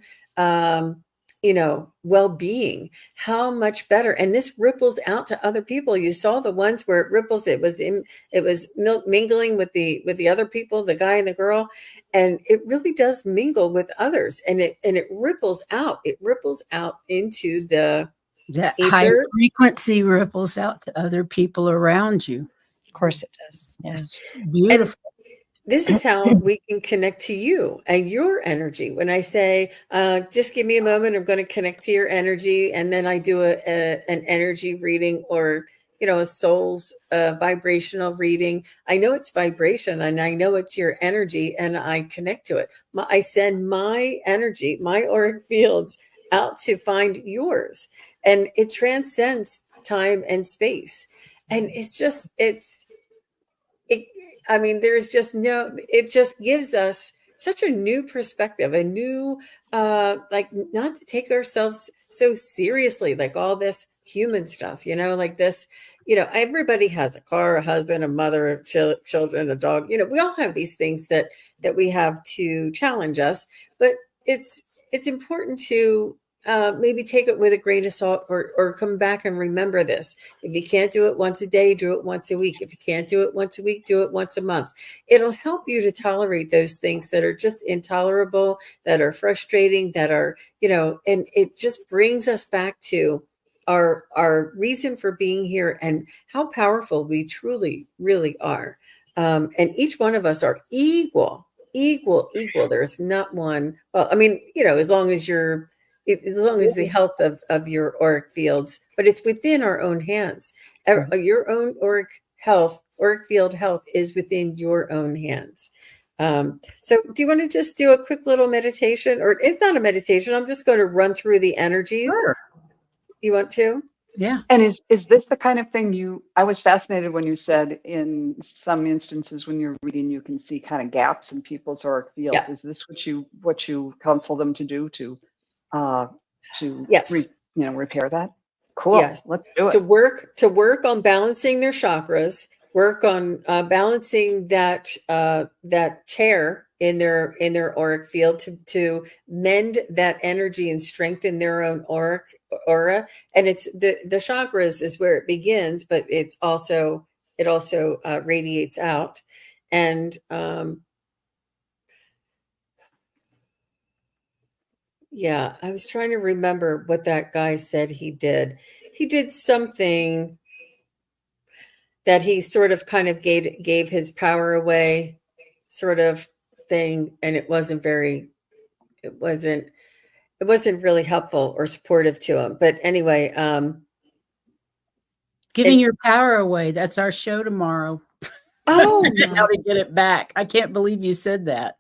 well-being, how much better. And this ripples out to other people. You saw the ones where it ripples. It was mingling with the other people, the guy and the girl, and it really does mingle with others, and it ripples out. It ripples out into the that ether. high frequency ripples out to other people around you. Of course it does. Yes. Beautiful. This is how we can connect to you and your energy. When I say, just give me a moment, I'm going to connect to your energy. And then I do an energy reading, or, a soul's vibrational reading. I know it's vibration, and I know it's your energy, and I connect to it. I send my energy, my auric fields out to find yours. And it transcends time and space. And it just gives us such a new perspective, a new, not to take ourselves so seriously, like all this human stuff, like this, everybody has a car, a husband, a mother, children, a dog, we all have these things that we have to challenge us, but it's important to maybe take it with a grain of salt, or come back and remember this. If you can't do it once a day, do it once a week. If you can't do it once a week, do it once a month. It'll help you to tolerate those things that are just intolerable, that are frustrating, that are, and it just brings us back to our reason for being here and how powerful we truly, really are. And each one of us are equal. There's not one. Well, as long as the health of your auric fields, but it's within our own hands. Your own auric field health is within your own hands. So do you want to just do a quick little meditation? Or it's not a meditation. I'm just going to run through the energies. Sure. You want to? Yeah. And is this the kind of thing I was fascinated when you said in some instances when you're reading, you can see kind of gaps in people's auric fields. Yeah. Is this what you counsel them to do to yes. Repair that? Cool. Yes. Let's do it. To work on balancing their chakras, work on balancing that tear in their auric field, to mend that energy and strengthen their own aura. And it's the chakras is where it begins, but it also radiates out. And yeah, I was trying to remember what that guy said he did. He did something that he sort of kind of gave his power away. sort of thing, and it wasn't really helpful or supportive to him. But anyway, Giving your power away. That's our show tomorrow. Oh, how to get it back. I can't believe you said that.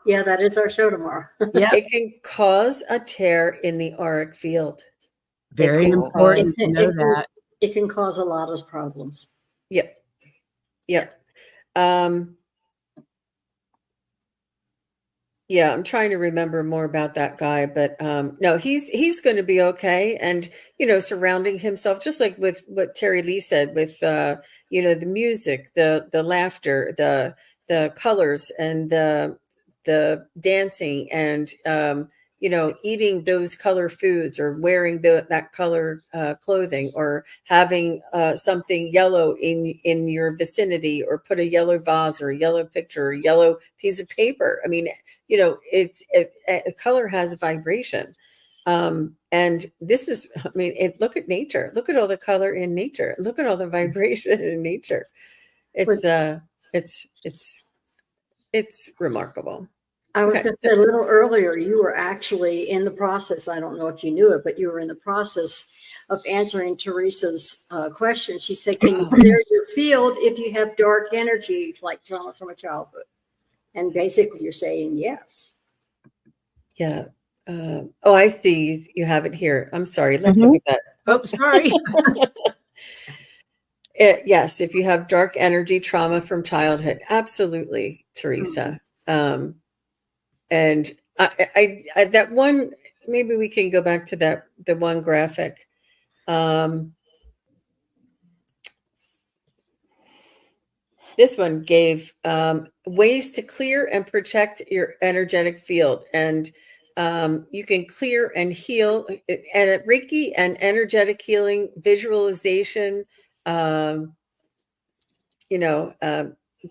Yeah, that is our show tomorrow. Yeah. It can cause a tear in the auric field. Very important to know that. It can cause a lot of problems. Yep. Yeah, I'm trying to remember more about that guy, but no, he's going to be okay. And, surrounding himself, just like with what Terry Lee said, with, the music, the laughter, the colors, and the dancing, and, eating those color foods, or wearing that color clothing, or having something yellow in your vicinity, or put a yellow vase or a yellow picture or a yellow piece of paper. I mean, color has vibration. And this is, look at nature. Look at all the color in nature. Look at all the vibration in nature. It's remarkable. I was going to say a little earlier, you were actually in the process. I don't know if you knew it, but you were in the process of answering Teresa's question. She said, can you clear your field if you have dark energy, like trauma from a childhood? And basically you're saying yes. Yeah. I see. You have it here. I'm sorry. Let's look at that. Oh, sorry. Yes. If you have dark energy, trauma from childhood. Absolutely, Teresa. And I that one, maybe we can go back to the one graphic. This one gave ways to clear and protect your energetic field. And you can clear and heal, and Reiki and energetic healing, visualization,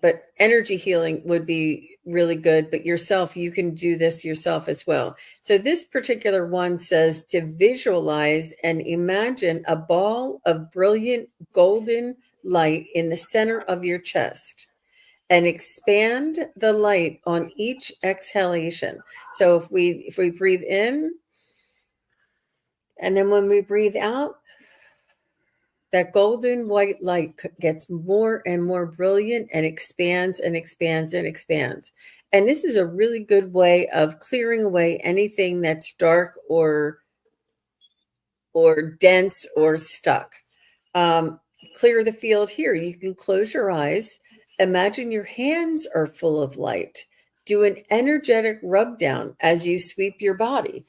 but energy healing would be really good. But yourself, you can do this yourself as well. So this particular one says to visualize and imagine a ball of brilliant golden light in the center of your chest, and expand the light on each exhalation. So if we breathe in, and then when we breathe out, that golden white light gets more and more brilliant, and expands and expands and expands. And this is a really good way of clearing away anything that's dark or dense or stuck. Clear the field here. You can close your eyes. Imagine your hands are full of light. Do an energetic rub down as you sweep your body,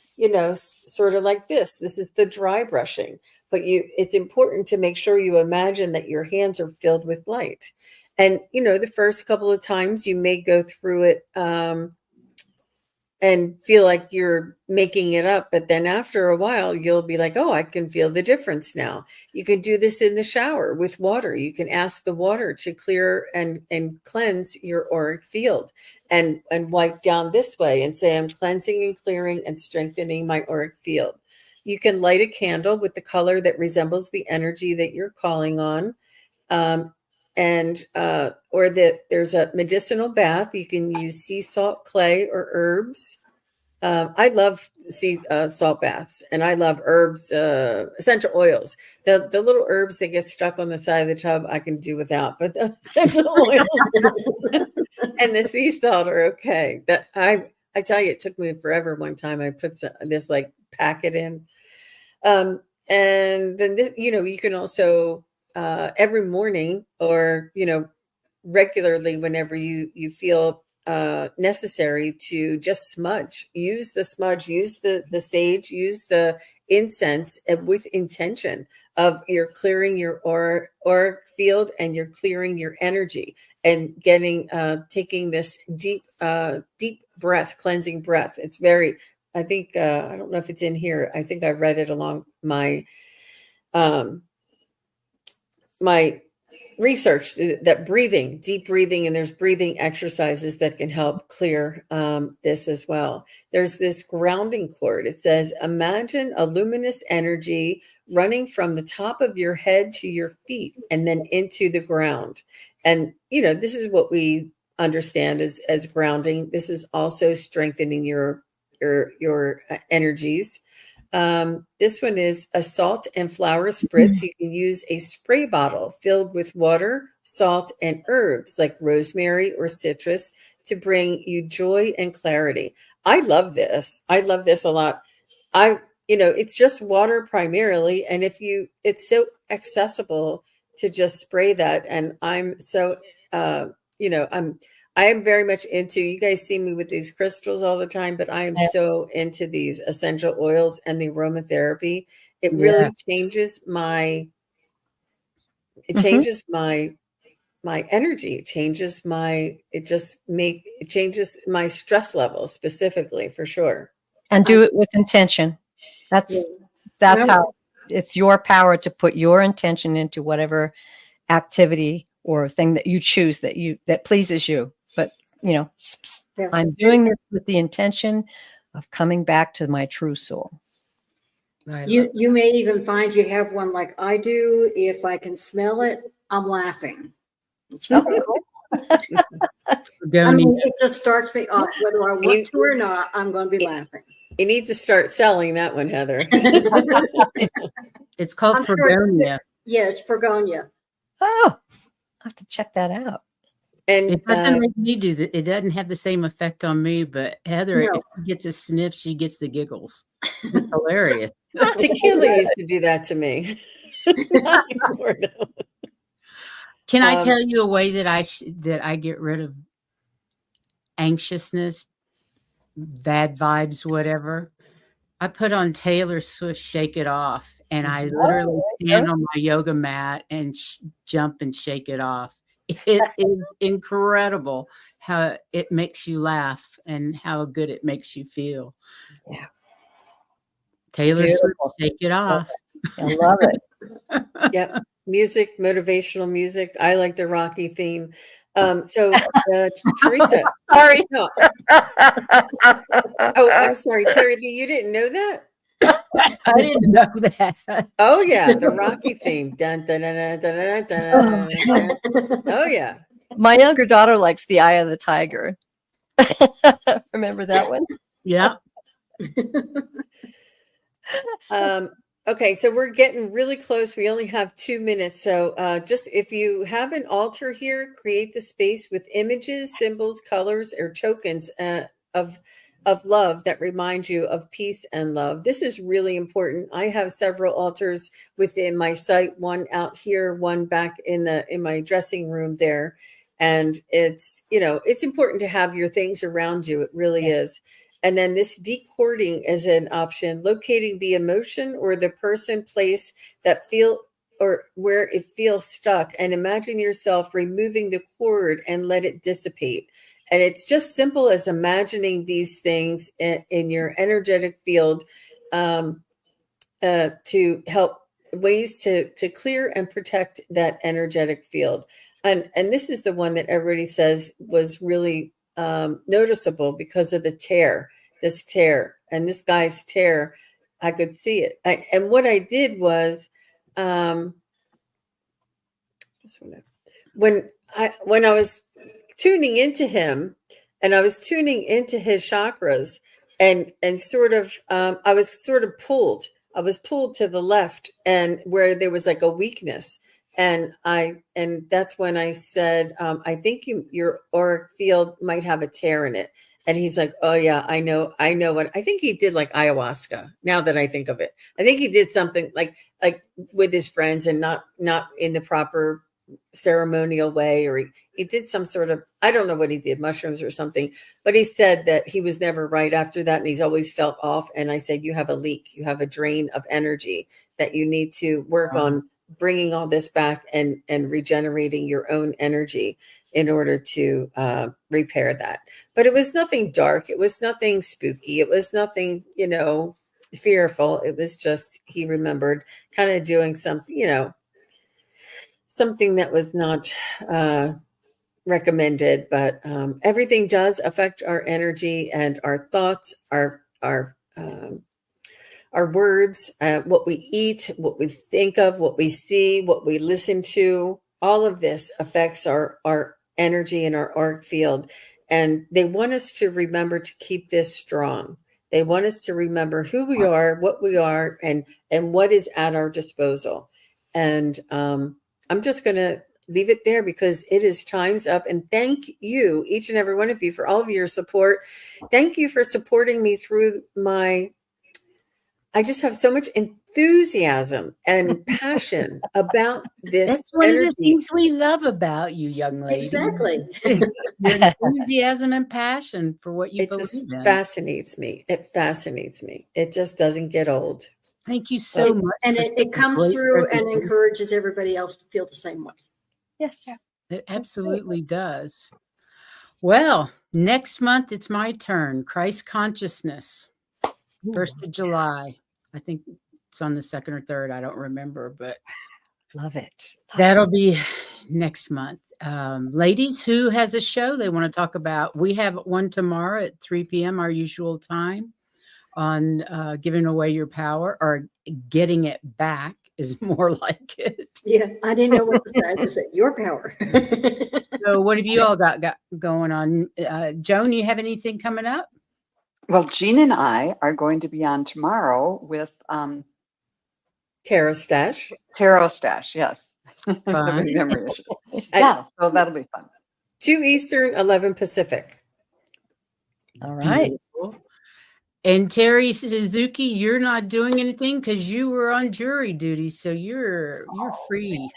sort of like this. This is the dry brushing. But it's important to make sure you imagine that your hands are filled with light. And, the first couple of times you may go through it and feel like you're making it up. But then after a while, you'll be like, oh, I can feel the difference now. You can do this in the shower with water. You can ask the water to clear and cleanse your auric field, and wipe down this way and say, I'm cleansing and clearing and strengthening my auric field. You can light a candle with the color that resembles the energy that you're calling on. There's a medicinal bath. You can use sea salt, clay, or herbs. I love sea salt baths, and I love herbs, essential oils. The little herbs that get stuck on the side of the tub, I can do without, but the essential oils and the sea salt are okay. That I tell you, it took me forever. One time I put this packet in, and then this, you can also every morning, or regularly, whenever you feel necessary, to just smudge. Use the smudge, use the sage, use the incense with intention of you're clearing your auric field, and you're clearing your energy, and taking this deep breath, cleansing breath. It's very, I think, I don't know if it's in here. I think I read it along my my research that breathing, deep breathing, and there's breathing exercises that can help clear this as well. There's this grounding cord. It says, imagine a luminous energy running from the top of your head to your feet and then into the ground. And, this is what we understand as grounding. This is also strengthening your energies. This one is a salt and flour spritz. You can use a spray bottle filled with water, salt, and herbs like rosemary or citrus to bring you joy and clarity. I love this. I love this a lot. It's just water primarily. And it's so accessible to just spray that. And I'm so, I am very much into, you guys see me with these crystals all the time, but I am so into these essential oils and the aromatherapy. It really changes my energy. It changes my stress levels specifically, for sure. And do it with intention. That's how it's your power to put your intention into whatever activity or thing that you choose that pleases you. But, I'm doing this with the intention of coming back to my true soul. You may even find you have one like I do. If I can smell it, I'm laughing. It's really cool. It just starts me off, whether I want to or not, I'm going to be laughing. You need to start selling that one, Heather. It's called Fregonia. It's Fregonia. Oh, I have to check that out. And it doesn't make me do that. It doesn't have the same effect on me, but Heather, if she gets a sniff, she gets the giggles. It's hilarious. Tequila used to do that to me. Can I tell you a way that I get rid of anxiousness, bad vibes, whatever? I put on Taylor Swift "Shake It Off," and I literally stand on my yoga mat and jump and shake it off. It is incredible how it makes you laugh and how good it makes you feel. Yeah. Taylor Swift, "Shake It Off." I love it. Yep. Music, motivational music. I like the Rocky theme. So Teresa. Sorry. No. Oh, I'm sorry, Terry. You didn't know that? I didn't know that. Oh yeah, the Rocky theme. Dun, dun, dun, dun, dun, dun, dun, dun. Oh yeah. My younger daughter likes "The Eye of the Tiger." Remember that one? Yeah. Okay, so we're getting really close. We only have 2 minutes. So just if you have an altar here, create the space with images, symbols, colors, or tokens of love that remind you of peace and love. This is really important. I have several altars within my site, one out here, one back in my dressing room there. And it's important to have your things around you. It really is. And then this decording is an option, locating the emotion or the person, place that or where it feels stuck, and imagine yourself removing the cord and let it dissipate. And it's just simple as imagining these things in your energetic field to help ways to clear and protect that energetic field. And this is the one that everybody says was really noticeable because of this tear, and this guy's tear. I could see it. And what I did was, when I was tuning into him, and I was tuning into his chakras, and sort of, I was sort of pulled. I was pulled to the left, and where there was like a weakness. And that's when I said, I think your auric field might have a tear in it. And he's like, oh yeah, I know what. I think he did like ayahuasca. Now that I think of it, I think he did something like with his friends, and not in the proper ceremonial way, or he did some sort of, I don't know what he did, mushrooms or something. But he said that he was never right after that, and he's always felt off. And I said, you have a leak, you have a drain of energy that you need to work on, bringing all this back and regenerating your own energy in order to repair that. But it was nothing dark. It was nothing spooky. It was nothing, fearful. It was just, he remembered kind of doing something, something that was not recommended, but everything does affect our energy and our thoughts, our words, what we eat, what we think of, what we see, what we listen to. All of this affects our energy and our auric field. And they want us to remember to keep this strong. They want us to remember who we are, what we are, and what is at our disposal. And I'm just going to leave it there because it is time's up. And thank you, each and every one of you, for all of your support. Thank you for supporting me through I just have so much enthusiasm and passion about this. That's one of the things we love about you, young lady. Exactly. Your enthusiasm and passion for what you believe in. It fascinates me. It fascinates me. It just doesn't get old. Thank you so much. And it comes through and encourages everybody else to feel the same way. Yes. It absolutely does. Well, next month it's my turn. Christ consciousness. 1st of July. I think it's on the 2nd or 3rd. I don't remember, but Love it. that'll be next month. Ladies, who has a show they want to talk about? We have one tomorrow at 3 p.m., our usual time, on giving away your power, or getting it back is more like it. Yes, I didn't know what to say. I said, your power. So what have you all got going on? Joan, you have anything coming up? Well, Jean and I are going to be on tomorrow with Tarot Stash. Tarot Stash, yes. Fun. Memory issue. Yeah, so that'll be fun. 2 Eastern, 11 Pacific. All right. Beautiful. And Terry Suzuki, you're not doing anything because you were on jury duty, so you're free.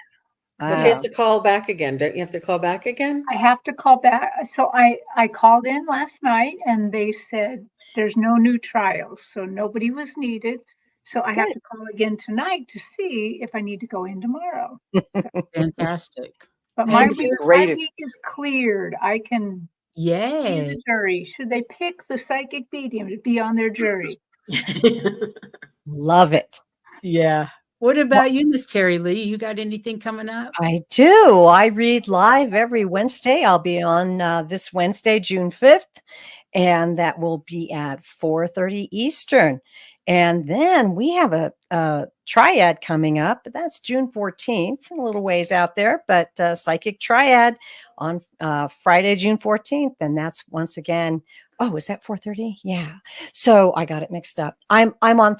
But she has to call back again. Don't you have to call back again? I have to call back. So I called in last night and they said there's no new trials. So nobody was needed. So I have to call again tonight to see if I need to go in tomorrow. Fantastic. But my week is cleared. I can be the jury. Should they pick the psychic medium to be on their jury? Love it. Yeah. What about you, Miss Terry Lee? You got anything coming up? I do. I read live every Wednesday. I'll be on this Wednesday, June 5th, and that will be at 4:30 Eastern. And then we have a triad coming up. That's June 14th, a little ways out there, but Psychic Triad on Friday, June 14th. And that's once again, oh, is that 4:30? Yeah. So I got it mixed up. I'm on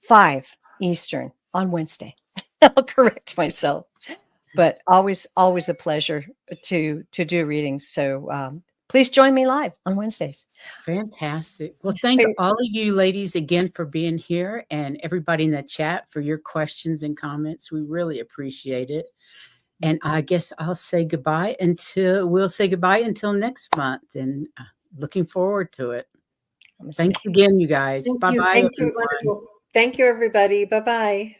5 Eastern on Wednesday. I'll correct myself, but always a pleasure to do readings. So please join me live on Wednesdays. Fantastic. Well, thank all of you ladies again for being here, and everybody in the chat for your questions and comments. We really appreciate it. And I guess we'll say goodbye until next month, and looking forward to it. Thanks again, you guys. Bye-bye. Thank you, everybody. Bye-bye.